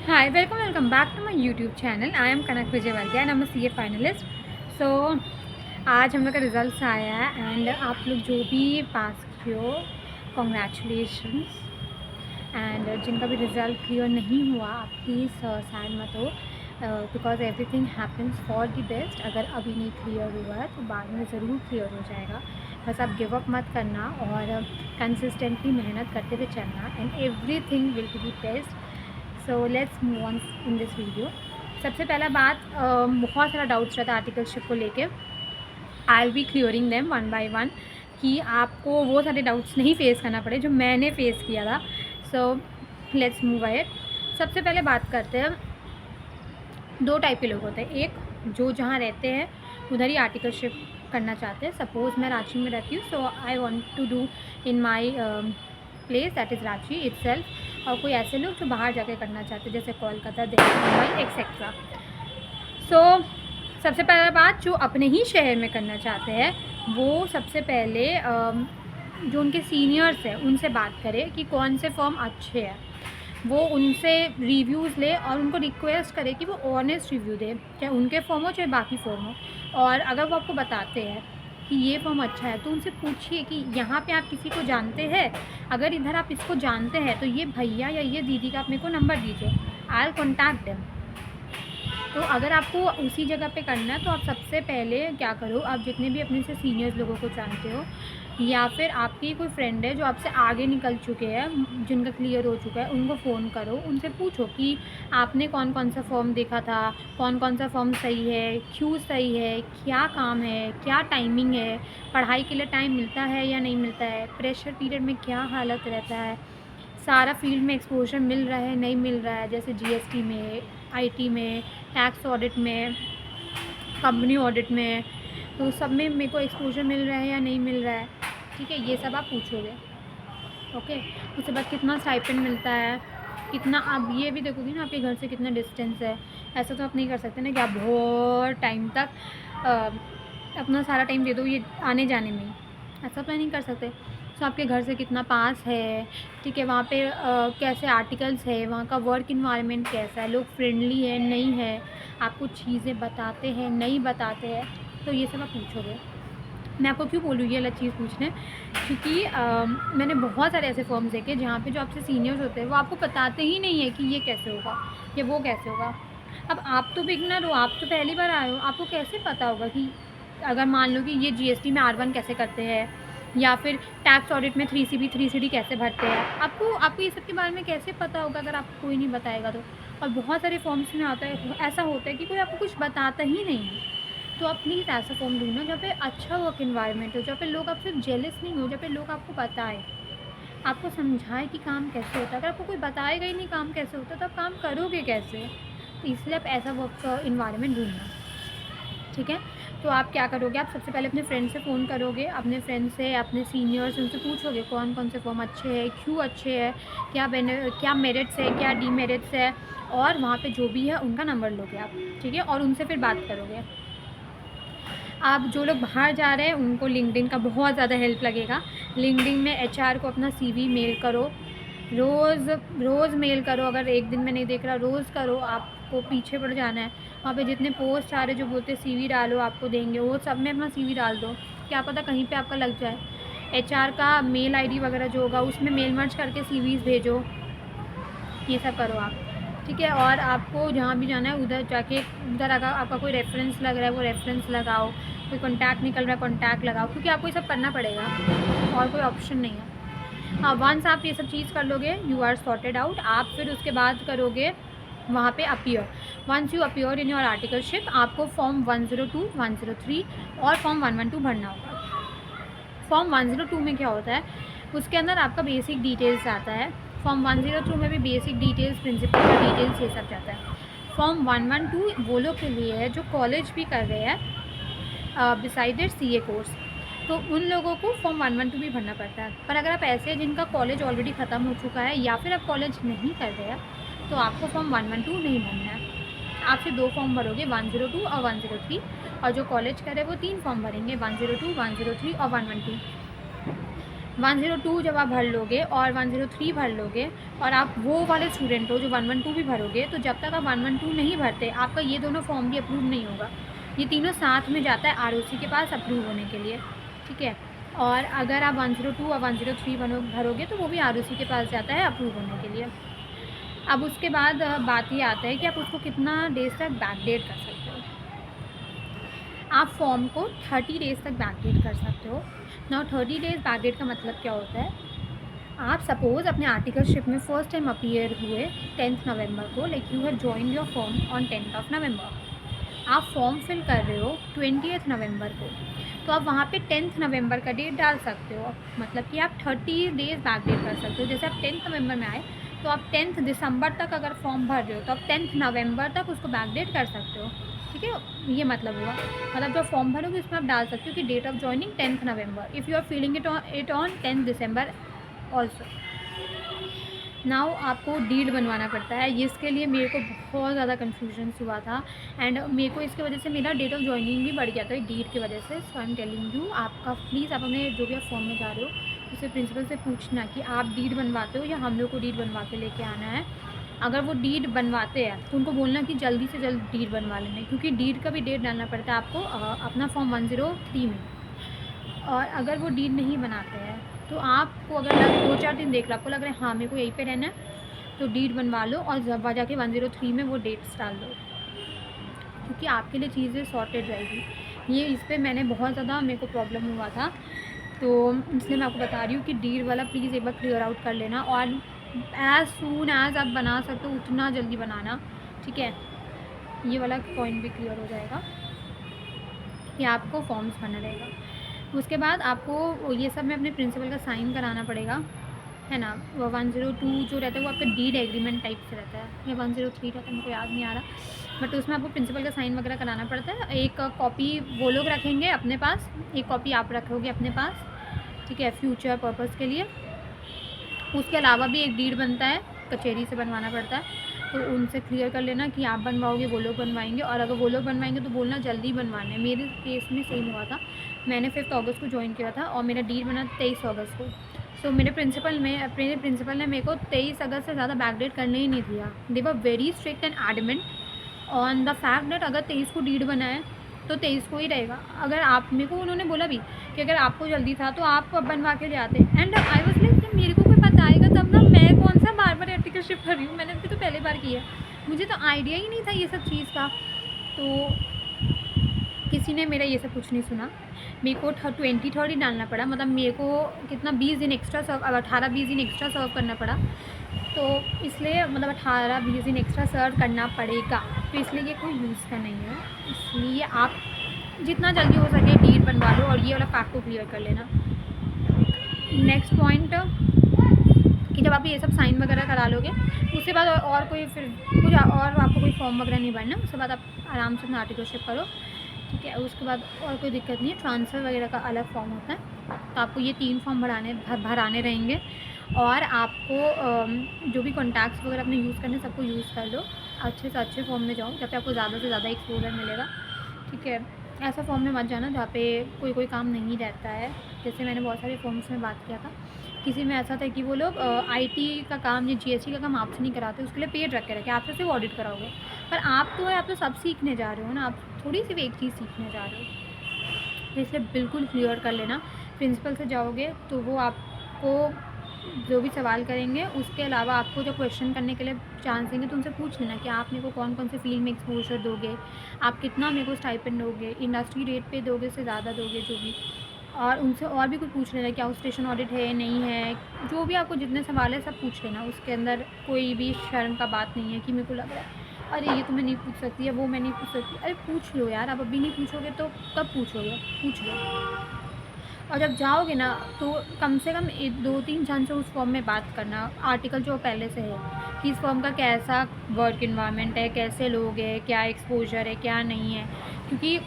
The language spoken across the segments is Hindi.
Hi, welcome back to my YouTube channel. I am Kanak Vijayvalya and I'm a CA finalist. So आज हम लोग का रिज़ल्ट आया है एंड आप लोग जो भी पास किए हो कॉन्ग्रेचुलेशंस। एंड जिनका भी रिज़ल्ट क्लियर नहीं हुआ आप प्लीज़ सैड मत हो, because everything happens for the best. अगर अभी नहीं क्लियर हुआ है तो बाद में ज़रूर क्लियर हो जाएगा। बस आप गिव अप मत करना और कंसिस्टेंटली मेहनत करते हुए चलना and everything will be best. So let's move on in this video. सबसे पहला बात, बहुत सारा डाउट्स रहता है आर्टिकलशिप को लेके। आई will B clearing them one by one कि आपको वो सारे डाउट्स नहीं फेस करना पड़े जो मैंने फेस किया था। So let's move ahead. सबसे पहले बात करते हैं, दो टाइप के लोग होते हैं। एक जो जहाँ रहते हैं उधर ही आर्टिकलशिप करना चाहते हैं। सपोज़ मैं रांची में रहती हूँ, so I want to do in my place that is Ranchi itself. और कोई ऐसे लोग जो बाहर जाके करना चाहते हैं जैसे कोलकाता, दिल्ली, मुंबई एक्सेट्रा। सो सबसे पहला बात, जो अपने ही शहर में करना चाहते हैं वो सबसे पहले जो उनके सीनियर्स हैं उनसे बात करें कि कौन से फॉर्म अच्छे हैं। वो उनसे रिव्यूज़ ले और उनको रिक्वेस्ट करे कि वो ऑनेस्ट रिव्यू दे, चाहे उनके फॉर्म हो चाहे बाकी फॉर्म हो। और अगर वो आपको बताते हैं कि ये फॉर्म अच्छा है तो उनसे पूछिए कि यहाँ पे आप किसी को जानते हैं, अगर इधर आप इसको जानते हैं तो ये भैया या ये दीदी का आप मेरे को नंबर दीजिए, आई विल कॉन्टैक्ट देम। तो अगर आपको उसी जगह पे करना है तो आप सबसे पहले क्या करो, आप जितने भी अपने से सीनियर्स लोगों को जानते हो या फिर आपकी कोई फ्रेंड है जो आपसे आगे निकल चुके हैं, जिनका क्लियर हो चुका है, उनको फ़ोन करो, उनसे पूछो कि आपने कौन कौन सा फॉर्म देखा था, कौन कौन सा फॉर्म सही है, क्यों सही है, क्या काम है, क्या टाइमिंग है, पढ़ाई के लिए टाइम मिलता है या नहीं मिलता है, प्रेशर पीरियड में क्या हालत रहता है, सारा फील्ड में एक्सपोजर मिल रहा है नहीं मिल रहा है, जैसे जीएसटी में, आईटी में, टैक्स ऑडिट में, कंपनी ऑडिट में, तो सब में मेरे को एक्सपोजर मिल रहा है या नहीं मिल रहा है। ठीक है, ये सब आप पूछोगे। ओके, उसके बाद कितना स्टाइपेंड मिलता है, कितना, आप ये भी देखोगे ना आपके घर से कितना डिस्टेंस है। ऐसा तो आप नहीं कर सकते ना कि आप बहुत टाइम तक अपना सारा टाइम दे दो ये आने जाने में ही, ऐसा तो नहीं कर सकते। तो आपके घर से कितना पास है, ठीक है, वहाँ पे कैसे आर्टिकल्स है, वहाँ का वर्क इन्वायरमेंट कैसा है, लोग फ्रेंडली है नहीं है, आपको चीज़ें बताते हैं नहीं बताते हैं, तो ये सब आप पूछोगे। मैं आपको क्यों बोलूँ ये अलग चीज़ पूछने, क्योंकि मैंने बहुत सारे ऐसे फॉर्म्स देखे जहाँ पे जो आपसे सीनियर्स होते हैं वो आपको बताते ही नहीं है कि ये कैसे होगा या वो कैसे होगा। अब आप तो बिगनर हो, आप तो पहली बार आए हो, आपको कैसे पता होगा कि अगर मान लो कि ये जीएसटी में R1 कैसे करते हैं या फिर टैक्स ऑडिट में 3CB 3CD कैसे भरते हैं, आपको आपको ये सब के बारे में कैसे पता होगा अगर आपको कोई नहीं बताएगा तो। और बहुत सारे फॉर्म्स में आता है, ऐसा होता है कि कोई आपको कुछ बताता ही नहीं है। तो आप प्लीज़ ऐसा फॉर्म ढूंढना जहाँ पे अच्छा वर्क इन्वायरमेंट हो, जहाँ पे लोग आपसे जेलस नहीं हो, जहाँ पे लोग आपको बताए, आपको समझाए कि काम कैसे होता है। अगर आपको कोई बताएगा ही नहीं काम कैसे होता है तो आप काम करोगे कैसे। तो इसलिए आप ऐसा वर्क इन्वायरमेंट ढूंढना। ठीक है, तो आप क्या करोगे, आप सबसे पहले अपने फ्रेंड से फ़ोन करोगे, अपने फ्रेंड से, अपने सीनियर से, उनसे पूछोगे कौन कौन से फॉर्म अच्छे हैं, क्यों अच्छे हैं, क्या मेरिट्स है, क्या डीमेरिट्स है, और वहाँ पे जो भी है उनका नंबर लोगे आप। ठीक है, और उनसे फिर बात करोगे। आप जो लोग बाहर जा रहे हैं उनको लिंक्डइन का बहुत ज़्यादा हेल्प लगेगा। लिंक्डइन में एचआर को अपना सीवी मेल करो, रोज़ मेल करो। अगर एक दिन में नहीं देख रहा रोज़ करो, आपको पीछे पड़ जाना है। वहाँ पे जितने पोस्ट आ रहे जो बोलते हैं सीवी डालो आपको देंगे, वो सब में अपना सीवी डाल दो, क्या पता कहीं पे आपका लग जाए। एचआर का मेल आईडी वगैरह जो होगा उसमें मेल मर्ज करके सीवीज़ भेजो, ये सब करो आप। ठीक है, और आपको जहाँ भी जाना है उधर जाके, उधर अगर आपका कोई रेफरेंस लग रहा है वो रेफरेंस लगाओ, कोई कॉन्टैक्ट निकल रहा है कॉन्टैक्ट लगाओ, क्योंकि आपको ये सब करना पड़ेगा और कोई ऑप्शन नहीं है। हाँ, वंस आप ये सब चीज़ कर लोगे यू आर सॉर्टेड आउट। आप फिर उसके बाद करोगे वहाँ पे appear. Once you appear in your articleship, आपको फॉर्म 102, 103 और फॉर्म 112 भरना होगा। फॉर्म 102 में क्या होता है, उसके अंदर आपका बेसिक डिटेल्स आता है। फॉर्म 102 में भी बेसिक डिटेल्स, प्रिंसिपल का डिटेल्स, ये सब जाता है। फॉर्म 112 वो लोग के लिए है जो कॉलेज भी कर रहे हैं बिसाइड CA कोर्स, तो उन लोगों को फॉर्म 112 भी भरना पड़ता है। पर अगर आप ऐसे हैं जिनका कॉलेज ऑलरेडी ख़त्म हो चुका है या फिर आप कॉलेज नहीं कर रहे हैं तो आपको फॉर्म 112 नहीं भरना है। आप सिर्फ 2 फॉर्म भरोगे, 102 और 103, और जो कॉलेज करे वो 3 फॉर्म भरेंगे, 102, 103 और 112। 102 जब आप भर लोगे और 103 भर लोगे और आप वो वाले स्टूडेंट हो जो 112 भी भरोगे, तो जब तक आप 112 नहीं भरते आपका ये दोनों फॉर्म भी अप्रूव नहीं होगा। ये तीनों साथ में जाता है आरओसी के पास अप्रूव होने के लिए, ठीक है। और अगर आप 102 और 103 भरोगे तो वो भी आरओसी के पास जाता है अप्रूव होने के लिए। अब उसके बाद बात ये आता है कि आप उसको कितना डेज तक बैकडेट कर सकते हो। आप फॉर्म को 30 डेज़ तक बैकडेट कर सकते हो। नाउ 30 डेज़ बैकडेट का मतलब क्या होता है, आप सपोज़ अपने आर्टिकलशिप में फ़र्स्ट टाइम अपीयर हुए 10th नवंबर को, like you have joined your form on 10th of November. आप फॉर्म फिल कर रहे हो 20th नवंबर को, तो आप वहाँ पे 10th नवंबर का डेट डाल सकते हो। मतलब कि आप 30 डेज़ बैकडेट कर सकते हो। जैसे आप 10th नवंबर में आए तो आप 10th दिसंबर तक अगर फॉर्म भर रहे हो तो आप 10th नवंबर तक उसको बैकडेट कर सकते हो, ठीक है। ये मतलब हुआ, मतलब जो फॉर्म भरोगे उसमें आप डाल सकते हो कि date of joining 10th November, if you are filling it on 10th December also. Now आपको डीड बनवाना पड़ता है। इसके लिए मेरे को बहुत ज़्यादा कन्फ्यूजन हुआ था एंड मेरे को इसकी वजह से मेरा डेट ऑफ जॉइनिंग भी बढ़ गया था डीड की वजह से। सो आई एम टेलिंग यू, आपका प्लीज़ आप अपने जो भी आप फॉर्म में जा रहे हो उसे प्रिंसिपल से पूछना कि आप डीड बनवाते हो या हम लोग को डीड बनवा के लेके आना है। अगर वो डीड बनवाते हैं तो उनको बोलना कि जल्दी से जल्द डीड बनवा लेना, क्योंकि डीड का भी डेट डालना पड़ता है आपको अपना फॉर्म 103 में। और अगर वो डीड नहीं बनाते हैं तो आपको अगर 2-4 दिन देख लो, आपको लग रहा है हाँ मेरे को यहीं पे रहना है, तो डीड बनवा लो और जब जाके 103 में वो डेट्स डाल दो, क्योंकि आपके लिए चीज़ें सॉर्टेड रहेगी। ये इस पर मैंने बहुत ज़्यादा मेरे को प्रॉब्लम हुआ था, तो इसलिए मैं आपको बता रही हूँ कि डीड वाला प्लीज़ एक बार क्लियर आउट कर लेना और एज़ सून एज़ आप बना सकते हो उतना जल्दी बनाना, ठीक है। ये वाला पॉइंट भी क्लियर हो जाएगा कि आपको फॉर्म्स भरना रहेगा। उसके बाद आपको ये सब में अपने प्रिंसिपल का साइन कराना पड़ेगा, है ना। वो 102 जो रहता है वो आपका डीड एग्रीमेंट टाइप से रहता है, या 103 रहता है, मेरे को याद नहीं आ रहा, बट उसमें आपको प्रिंसिपल का साइन वगैरह कराना पड़ता है। एक कॉपी वो लोग रखेंगे अपने पास, एक कॉपी आप रखोगे अपने पास, ठीक है, फ्यूचर पर्पज़ के लिए। उसके अलावा भी एक डीड बनता है, कचहरी से बनवाना पड़ता है, तो उनसे क्लियर कर लेना कि आप बनवाओगे वो लोग बनवाएंगे, और अगर वो लोग बनवाएंगे तो बोलना जल्दी बनवाने। मेरे केस में सेम हुआ था, मैंने 5 अगस्त को ज्वाइन किया था और मेरा डीड बना 23 अगस्त को। सो मेरे प्रिंसिपल ने मेरे को 23 अगस्त से ज़्यादा बैकडेट करने ही नहीं दिया। They were very strict and adamant on the fact that अगर 23 को डीड बना है तो 23 को ही रहेगा। अगर आप, मेरे को उन्होंने बोला भी कि अगर आपको जल्दी था तो आप बनवा के ले आते, एंड आई वाज लाइक जब मेरे को कोई बताएगा तब ना, मैं कौन सा बार बार आर्टिकलशिप कर रही हूँ, मैंने अभी तो पहले बार किया, मुझे तो आइडिया ही नहीं था ये सब चीज़ का। तो किसी ने मेरा ये सब कुछ नहीं सुना, मेरे को 23 ही डालना पड़ा, मतलब मेरे को कितना 20 दिन एक्स्ट्रा सर्व, 18-20 दिन एक्स्ट्रा सर्व करना पड़ा, तो इसलिए मतलब 18-20 दिन एक्स्ट्रा सर्व करना पड़ेगा, तो इसलिए ये कोई यूज़ का नहीं है। इसलिए आप जितना जल्दी हो सके डीड बनवा लो और ये वाला फैक्ट को क्लियर कर लेना। नेक्स्ट पॉइंट कि जब आप ये सब साइन वगैरह करा लोगे उसके बाद और कोई फिर कुछ और आपको कोई फॉर्म वगैरह नहीं भरना, उसके बाद आप आराम से अपना आर्टिकलशिप करो, ठीक है। उसके बाद और कोई दिक्कत नहीं है। ट्रांसफ़र वगैरह का अलग फॉर्म होता है, तो आपको ये 3 फॉर्म भराने रहेंगे, और आपको जो भी कॉन्टैक्ट्स वगैरह अपने यूज़ करने सबको यूज़ कर लो, अच्छे से अच्छे फॉर्म में जाओ जहाँ पे आपको ज़्यादा से ज़्यादा एक्सपोजर मिलेगा, ठीक है। ऐसा फॉर्म में मत जाना जहाँ पे कोई काम नहीं रहता है। जैसे मैंने बहुत सारे फॉर्म्स में बात किया था, किसी में ऐसा था कि वो लोग आईटी का काम या जीएसटी का काम आपसे नहीं कराते, उसके लिए पेड रखे आपसे सिर्फ ऑडिट कराओगे, पर आप तो सब सीखने जा रहे हो ना, आप थोड़ी सी एक चीज़ सीखने जा रहे हो, तो इसलिए बिल्कुल क्लियर कर लेना। प्रिंसिपल से जाओगे तो वो आपको जो भी सवाल करेंगे, उसके अलावा आपको जो क्वेश्चन करने के लिए चांस देंगे तो उनसे पूछ लेना कि आप मेरे को कौन कौन से फील्ड में एक्सपोजर दोगे, आप कितना मेरे को स्टाइपेंड दोगे, इंडस्ट्री रेट पे दोगे से ज़्यादा दोगे, जो भी। और उनसे और भी कुछ पूछ लेना कि आउट स्टेशन ऑडिट है नहीं है, जो भी आपको जितने सवाल है सब पूछ लेना। उसके अंदर कोई भी शर्म का बात नहीं है कि मेरे को लग रहा है अरे ये तो मैं नहीं पूछ सकती है, वो मैं नहीं पूछ सकती, अरे पूछ लो यार। आप अभी नहीं पूछोगे तो कब पूछोगे, पूछ लो। और जब जाओगे ना तो कम से कम 2-3 जन से उस फॉर्म में बात करना, आर्टिकल जो पहले से है कि इस फॉर्म का कैसा वर्क इन्वायरमेंट है, कैसे लोग हैं, क्या एक्सपोजर है, क्या नहीं है। क्योंकि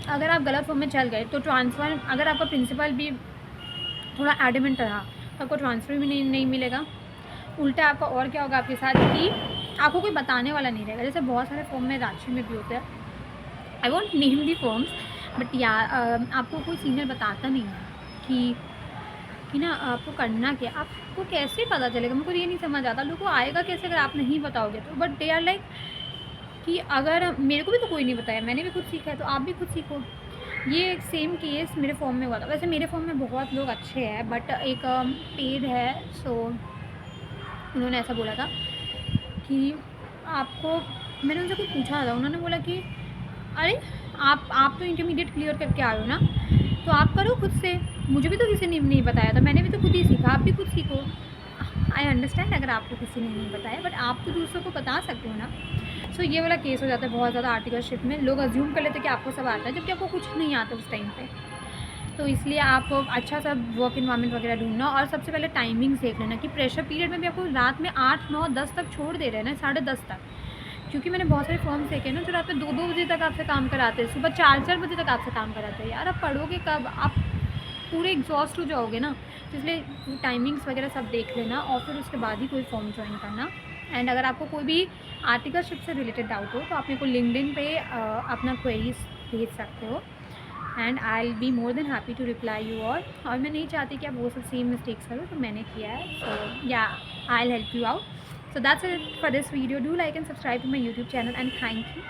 अगर आप गलत फॉर्म में चल गए तो ट्रांसफ़र, अगर आपका प्रिंसिपल भी थोड़ा एडमेंट रहा तो आपको ट्रांसफ़र भी नहीं मिलेगा। उल्टा आपका और क्या होगा आपके साथ कि आपको कोई बताने वाला नहीं रहेगा। जैसे बहुत सारे फॉर्म में रांची में भी होते हैं, I want name the forms, but यार आपको कोई सीनियर बताता नहीं है कि कि ना आपको करना क्या, आपको कैसे पता चलेगा? मुझको ये नहीं समझ आता लोगों को आएगा कैसे अगर आप नहीं बताओगे तो। बट दे आर लाइक कि अगर मेरे को भी तो कोई नहीं बताया, मैंने भी खुद सीखा है, तो आप भी खुद सीखो। ये सेम केस मेरे फॉर्म में हुआ था। वैसे मेरे फॉर्म में बहुत लोग अच्छे हैं, बट एक पेड है, सो उन्होंने ऐसा बोला था कि आपको, मैंने उनसे कुछ पूछा था, उन्होंने बोला कि अरे आप तो इंटरमीडिएट क्लियर करके आए हो ना, तो आप करो खुद से, मुझे भी तो किसी ने नहीं बताया था, मैंने भी तो खुद ही सीखा, आप भी खुद सीखो। आई अंडरस्टैंड अगर आपको किसी ने नहीं बताया, बट आप तो दूसरों को बता सकते हो ना। सो ये वाला केस हो जाता है बहुत ज़्यादा आर्टिकलशिप में। लोग अज्यूम कर लेते हैं कि आपको सब आता है, जबकि आपको कुछ नहीं आता उस टाइम पे। तो इसलिए आप अच्छा सा वर्क इन्वायरमेंट वगैरह ढूंढना, और सबसे पहले टाइमिंग्स देख लेना कि प्रेशर पीरियड में भी आपको रात में 8, 9, 10 तक छोड़ दे रहे हैं ना, 10:30 तक। क्योंकि मैंने बहुत सारे फॉर्म्स देखे हैं ना जो रात में 2-2 बजे तक आपसे काम कराते हैं, सुबह 4-4 बजे तक आपसे काम कराते हैं। यार आप पढ़ोगे कब? आप पूरे एग्जॉस्ट हो जाओगे ना। तो इसलिए टाइमिंग्स वगैरह सब देख लेना, और फिर उसके बाद ही कोई फॉर्म ज्वाइन करना। एंड अगर आपको कोई भी आर्टिकलशिप से रिलेटेड डाउट हो तो आप मेरे को लिंक्डइन पे अपना क्वेरीज भेज सकते हो, and I will be more than happy to reply you all. और मैं नहीं चाहती कि आप वो सब सेम मिस्टेक्स करो तो मैंने किया है। सो या, I will help you out. So that's it for this video. Do like and subscribe to my YouTube channel, and thank you.